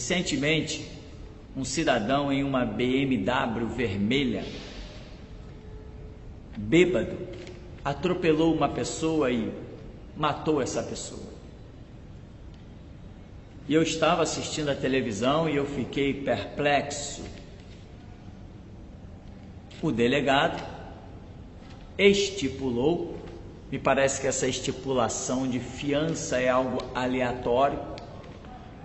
Recentemente, um cidadão em uma BMW vermelha, bêbado, atropelou uma pessoa e matou essa pessoa. E eu estava assistindo a televisão e eu fiquei perplexo. O delegado estipulou, me parece que essa estipulação de fiança é algo aleatório,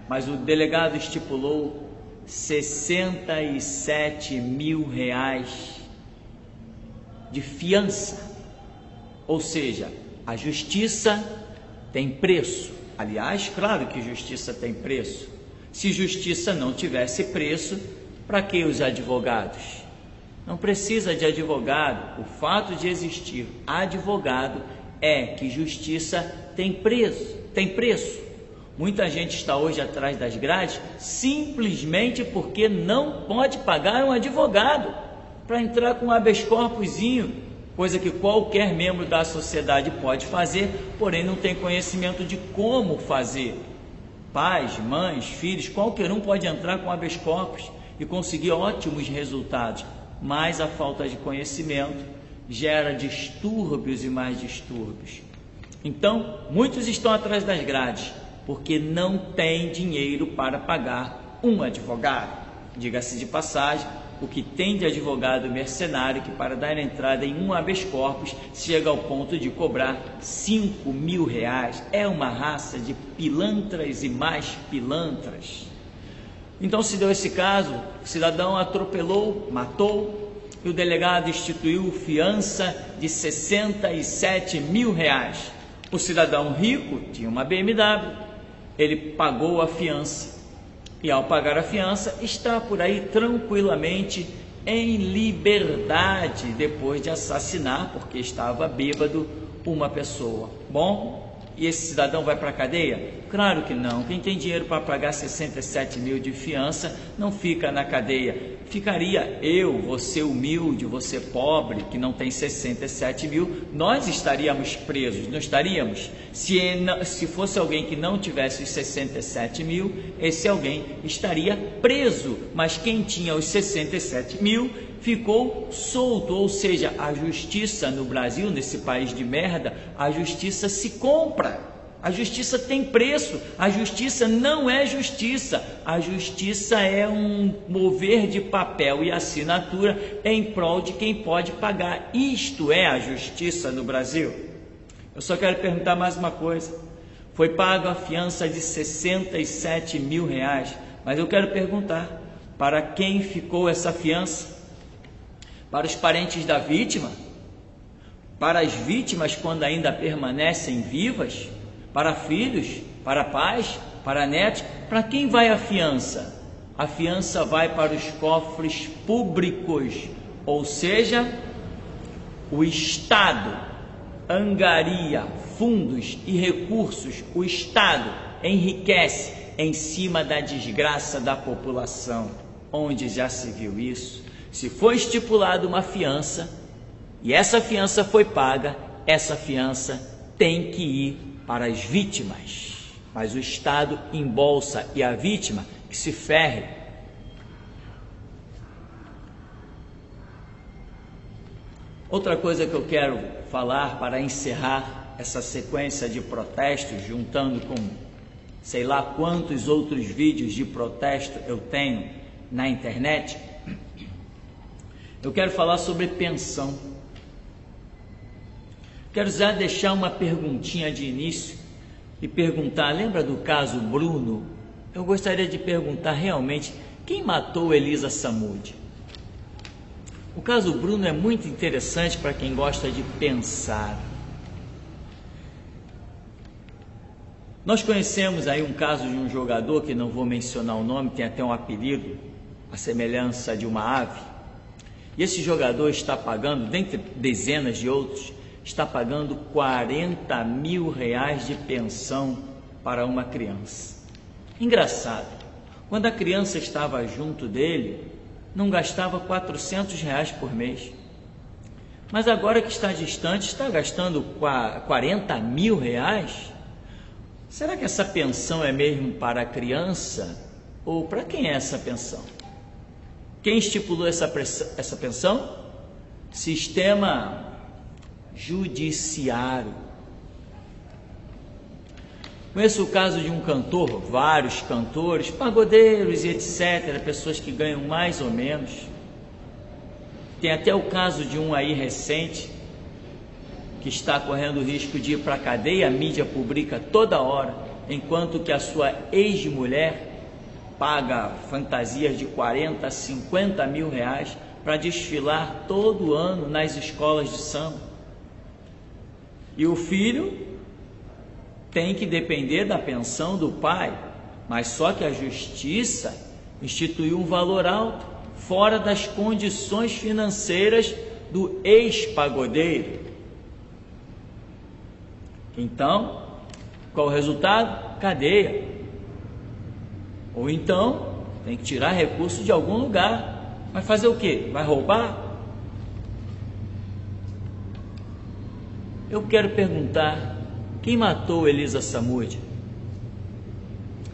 mas o delegado estipulou R$67 mil de fiança. Ou seja, a justiça tem preço. Aliás, claro que justiça tem preço. Se justiça não tivesse preço, para que os advogados? Não precisa de advogado. O fato de existir advogado é que justiça tem preço. Muita gente está hoje atrás das grades simplesmente porque não pode pagar um advogado para entrar com um habeas corpusinho, coisa que qualquer membro da sociedade pode fazer, porém não tem conhecimento de como fazer. Pais, mães, filhos, qualquer um pode entrar com habeas corpus e conseguir ótimos resultados, mas a falta de conhecimento gera distúrbios e mais distúrbios. Então, muitos estão atrás das grades porque não tem dinheiro para pagar um advogado. Diga-se de passagem, o que tem de advogado mercenário que para dar entrada em um habeas corpus chega ao ponto de cobrar R$5 mil. É uma raça de pilantras e mais pilantras. Então se deu esse caso, o cidadão atropelou, matou, e o delegado instituiu fiança de R$67 mil. O cidadão rico tinha uma BMW, ele pagou a fiança. E ao pagar a fiança, está por aí tranquilamente em liberdade, depois de assassinar, porque estava bêbado, uma pessoa. Bom, e esse cidadão vai para a cadeia? Claro que não. Quem tem dinheiro para pagar 67 mil de fiança não fica na cadeia. Ficaria eu, você humilde, você pobre, que não tem 67 mil, nós estaríamos presos, não estaríamos? Se fosse alguém que não tivesse os 67 mil, esse alguém estaria preso, mas quem tinha os 67 mil ficou solto, ou seja, a justiça no Brasil, nesse país de merda, a justiça se compra. A justiça tem preço, a justiça não é justiça, a justiça é um mover de papel e assinatura em prol de quem pode pagar. Isto é a justiça no Brasil. Eu só quero perguntar mais uma coisa. Foi paga a fiança de 67 mil reais, mas eu quero perguntar, para quem ficou essa fiança? Para os parentes da vítima? Para as vítimas quando ainda permanecem vivas? Para filhos, para pais, para netos? Para quem vai a fiança? A fiança vai para os cofres públicos, ou seja, o Estado angaria fundos e recursos, o Estado enriquece em cima da desgraça da população. Onde já se viu isso? Se foi estipulada uma fiança e essa fiança foi paga, essa fiança tem que ir para as vítimas, mas o Estado embolsa e a vítima que se ferre. Outra coisa que eu quero falar para encerrar essa sequência de protestos, juntando com sei lá quantos outros vídeos de protesto eu tenho na internet, eu quero falar sobre pensão. Quero já deixar uma perguntinha de início e perguntar, lembra do caso Bruno? Eu gostaria de perguntar realmente, quem matou Elisa Samúdio? O caso Bruno é muito interessante para quem gosta de pensar. Nós conhecemos aí um caso de um jogador, que não vou mencionar o nome, tem até um apelido, a semelhança de uma ave. E esse jogador está pagando, dentre dezenas de outros, está pagando 40 mil reais de pensão para uma criança. Engraçado, quando a criança estava junto dele, não gastava 400 reais por mês. Mas agora que está distante, está gastando 40 mil reais? Será que essa pensão é mesmo para a criança? Ou para quem é essa pensão? Quem estipulou essa pensão? Sistema judiciário. Conheço o caso de um cantor, vários cantores, pagodeiros e etc., pessoas que ganham mais ou menos. Tem até o caso de um aí recente, que está correndo o risco de ir para a cadeia, a mídia publica toda hora, enquanto que a sua ex-mulher paga fantasias de 40, 50 mil reais para desfilar todo ano nas escolas de samba. E o filho tem que depender da pensão do pai, mas só que a justiça instituiu um valor alto, fora das condições financeiras do ex-pagodeiro. Então, qual o resultado? Cadeia. Ou então, tem que tirar recurso de algum lugar. Vai fazer o quê? Vai roubar? Eu quero perguntar, quem matou Elisa Samúdio?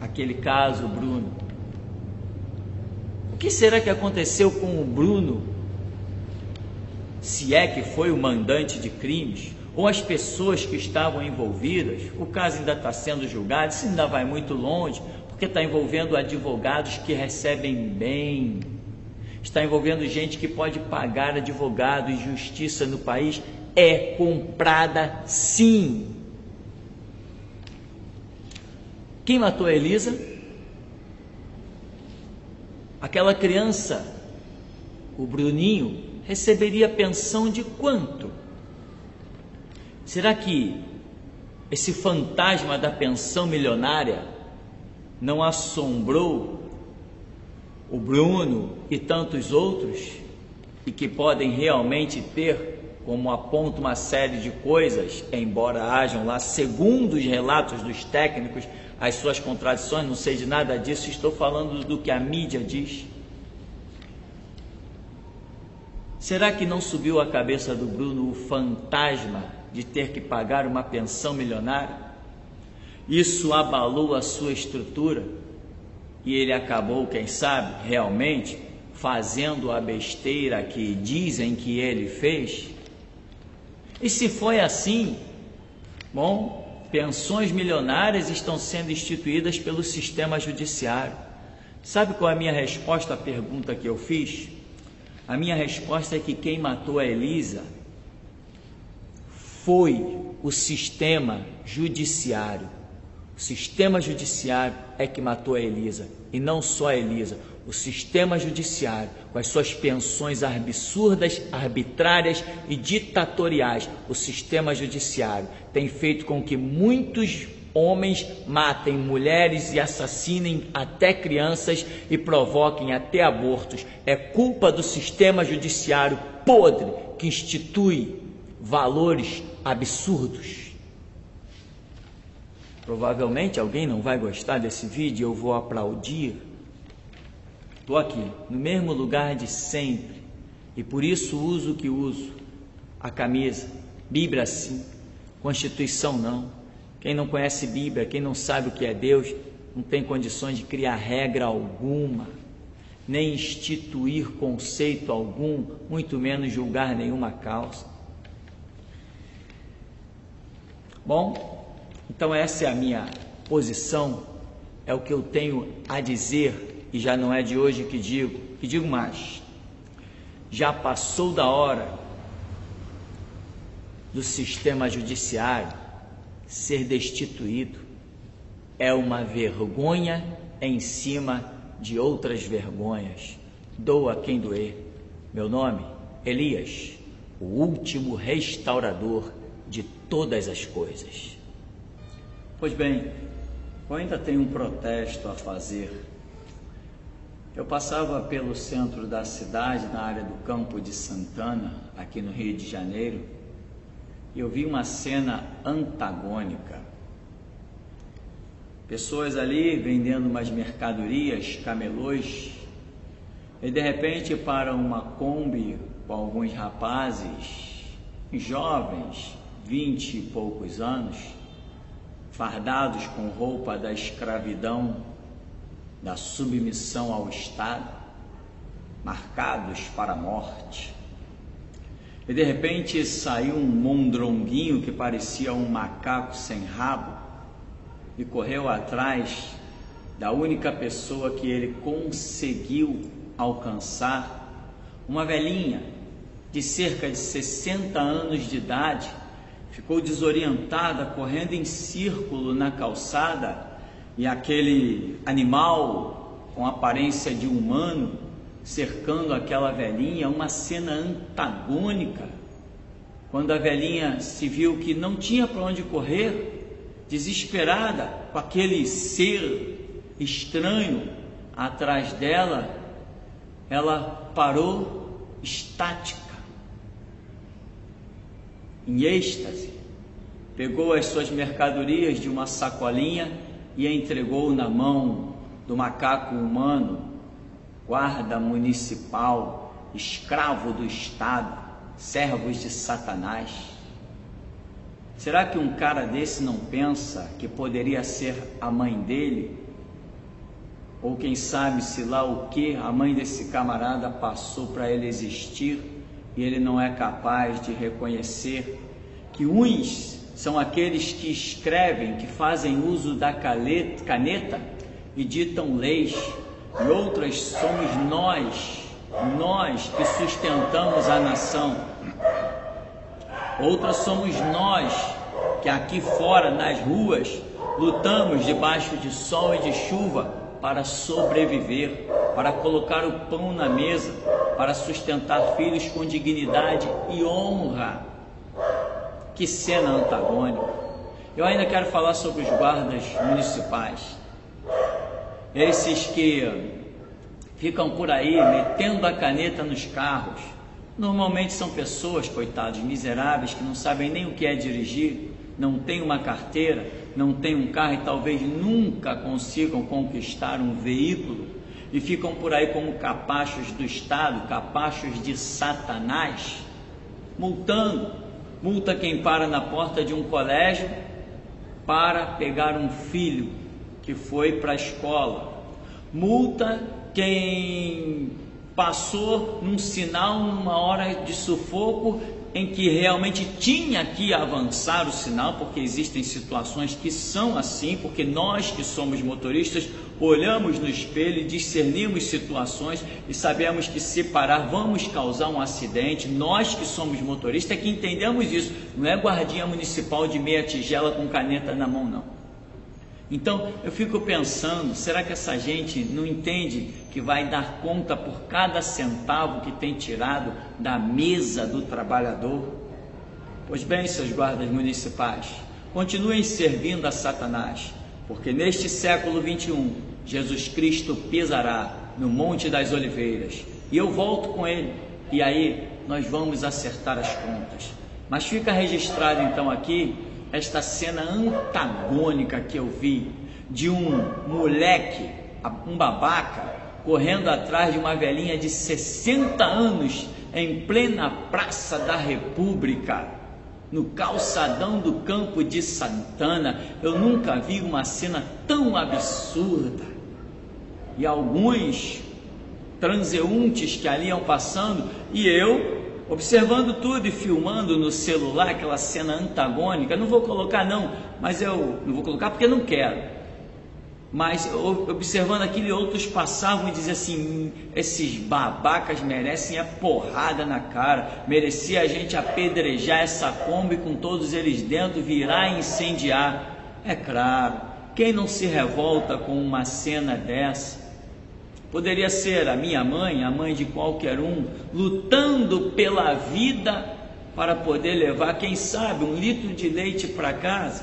Aquele caso, Bruno. O que será que aconteceu com o Bruno? Se é que foi o mandante de crimes, ou as pessoas que estavam envolvidas. O caso ainda está sendo julgado, isso ainda vai muito longe, porque está envolvendo advogados que recebem bem, está envolvendo gente que pode pagar advogado, e justiça no país é comprada sim. Quem matou a Elisa? Aquela criança, o Bruninho, receberia pensão de quanto? Será que esse fantasma da pensão milionária não assombrou o Bruno e tantos outros, e que podem realmente ter, como aponta uma série de coisas, embora hajam lá, segundo os relatos dos técnicos, as suas contradições, não sei de nada disso, estou falando do que a mídia diz. Será que não subiu à cabeça do Bruno o fantasma de ter que pagar uma pensão milionária? Isso abalou a sua estrutura e ele acabou, quem sabe, realmente fazendo a besteira que dizem que ele fez? E se foi assim, bom, pensões milionárias estão sendo instituídas pelo sistema judiciário. Sabe qual é a minha resposta à pergunta que eu fiz? A minha resposta é que quem matou a Elisa foi o sistema judiciário. O sistema judiciário é que matou a Elisa, e não só a Elisa. O sistema judiciário, com as suas pensões absurdas, arbitrárias e ditatoriais, o sistema judiciário tem feito com que muitos homens matem mulheres e assassinem até crianças e provoquem até abortos. É culpa do sistema judiciário podre que institui valores absurdos. Provavelmente alguém não vai gostar desse vídeo, eu vou aplaudir. Estou aqui, no mesmo lugar de sempre, e por isso uso o que uso, a camisa. Bíblia sim, Constituição não. Quem não conhece Bíblia, quem não sabe o que é Deus, não tem condições de criar regra alguma, nem instituir conceito algum, muito menos julgar nenhuma causa. Bom, então essa é a minha posição, é o que eu tenho a dizer, e já não é de hoje que digo mais. Já passou da hora do sistema judiciário ser destituído. É uma vergonha em cima de outras vergonhas. Doa quem doer. Meu nome, Elias, o último restaurador de todas as coisas. Pois bem, eu ainda tenho um protesto a fazer. Eu passava pelo centro da cidade, na área do Campo de Santana, aqui no Rio de Janeiro, e eu vi uma cena antagônica. Pessoas ali vendendo umas mercadorias, camelôs, e de repente para uma Kombi com alguns rapazes, jovens, 20 e poucos anos, fardados com roupa da escravidão, da submissão ao Estado, marcados para a morte. E de repente saiu um mondronguinho que parecia um macaco sem rabo e correu atrás da única pessoa que ele conseguiu alcançar, uma velhinha de cerca de 60 anos de idade. Ficou desorientada, correndo em círculo na calçada, e aquele animal com aparência de humano cercando aquela velhinha, uma cena antagônica. Quando a velhinha se viu que não tinha para onde correr, desesperada com aquele ser estranho atrás dela, ela parou estática, em êxtase, pegou as suas mercadorias de uma sacolinha e a entregou na mão do macaco humano, guarda municipal, escravo do Estado, servos de Satanás. Será que um cara desse não pensa que poderia ser a mãe dele? Ou quem sabe se lá o que a mãe desse camarada passou para ele existir e ele não é capaz de reconhecer que uns são aqueles que escrevem, que fazem uso da caneta e ditam leis, e outras somos nós que sustentamos a nação. Outras somos nós que aqui fora nas ruas lutamos debaixo de sol e de chuva para sobreviver, para colocar o pão na mesa, para sustentar filhos com dignidade e honra. Que cena antagônica! Eu ainda quero falar sobre os guardas municipais, esses que ficam por aí metendo a caneta nos carros. Normalmente são pessoas, coitados, miseráveis, que não sabem nem o que é dirigir, não têm uma carteira, não têm um carro e talvez nunca consigam conquistar um veículo, e ficam por aí como capachos do Estado, capachos de Satanás, multa quem para na porta de um colégio para pegar um filho que foi para a escola, multa quem passou num sinal numa hora de sufoco em que realmente tinha que avançar o sinal, porque existem situações que são assim, porque nós que somos motoristas olhamos no espelho e discernimos situações e sabemos que se parar vamos causar um acidente. Nós que somos motoristas é que entendemos isso, não é guardinha municipal de meia tigela com caneta na mão, não. Então eu fico pensando, será que essa gente não entende que vai dar conta por cada centavo que tem tirado da mesa do trabalhador? Pois bem, seus guardas municipais, continuem servindo a Satanás, porque neste século 21, Jesus Cristo pisará no Monte das Oliveiras, e eu volto com ele, e aí nós vamos acertar as contas. Mas fica registrado então aqui esta cena antagônica que eu vi, de um moleque, um babaca, correndo atrás de uma velhinha de 60 anos, em plena Praça da República, no calçadão do Campo de Santana. Eu nunca vi uma cena tão absurda. E alguns transeuntes que ali iam passando, e eu observando tudo e filmando no celular aquela cena antagônica. Não vou colocar não, mas eu não vou colocar porque não quero. Mas observando aquilo, outros passavam e diziam assim: esses babacas merecem a porrada na cara, merecia a gente apedrejar essa Kombi com todos eles dentro, virar e incendiar. É claro, quem não se revolta com uma cena dessa? Poderia ser a minha mãe, a mãe de qualquer um, lutando pela vida para poder levar, quem sabe, 1 litro de leite para casa,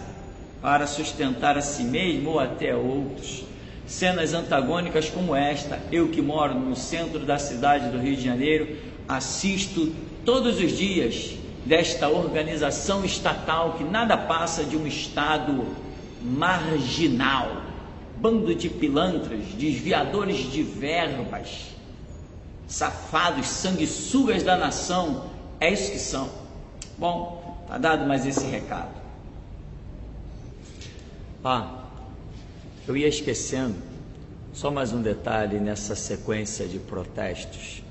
para sustentar a si mesmo ou até outros. Cenas antagônicas como esta, eu que moro no centro da cidade do Rio de Janeiro, assisto todos os dias desta organização estatal que nada passa de um Estado marginal, bando de pilantras, desviadores de verbas, safados, sanguessugas da nação. É isso que são. Bom, tá dado mais esse recado. Eu ia esquecendo, Só mais um detalhe nessa sequência de protestos.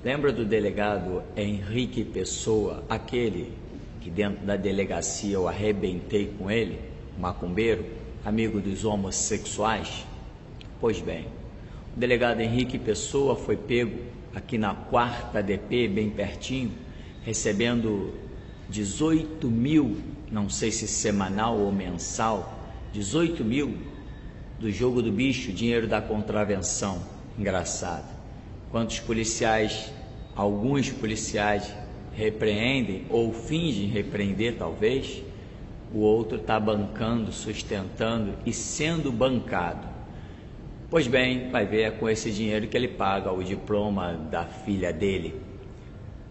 Lembra do delegado Henrique Pessoa, aquele que dentro da delegacia eu arrebentei com ele, macumbeiro, amigo dos homossexuais? Pois bem, o delegado Henrique Pessoa foi pego aqui na 4ª DP, bem pertinho, recebendo 18 mil, não sei se semanal ou mensal, 18 mil do jogo do bicho, dinheiro da contravenção. Engraçado. Quantos policiais, alguns policiais repreendem ou fingem repreender talvez, o outro está bancando, sustentando e sendo bancado. Pois bem, vai ver, é com esse dinheiro que ele paga o diploma da filha dele.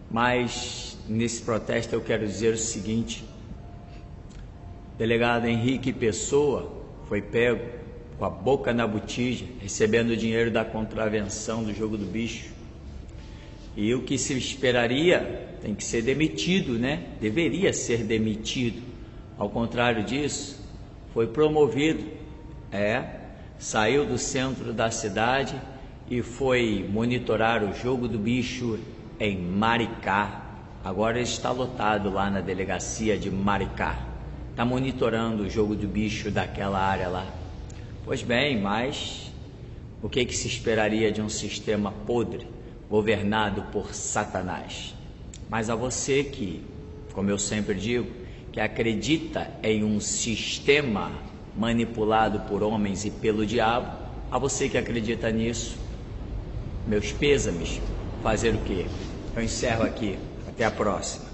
Mas nesse protesto eu quero dizer o seguinte: o delegado Henrique Pessoa foi pego com a boca na botija, recebendo o dinheiro da contravenção do jogo do bicho. E o que se esperaria, tem que ser demitido, né? Deveria ser demitido. Ao contrário disso, foi promovido. Saiu do centro da cidade e foi monitorar o jogo do bicho em Maricá. Agora ele está lotado lá na delegacia de Maricá. Está monitorando o jogo do bicho daquela área lá. Pois bem, mas o que se esperaria de um sistema podre, governado por Satanás? Mas a você que, como eu sempre digo, que acredita em um sistema manipulado por homens e pelo diabo, a você que acredita nisso, meus pêsames. Fazer o quê? Eu encerro aqui. Até a próxima.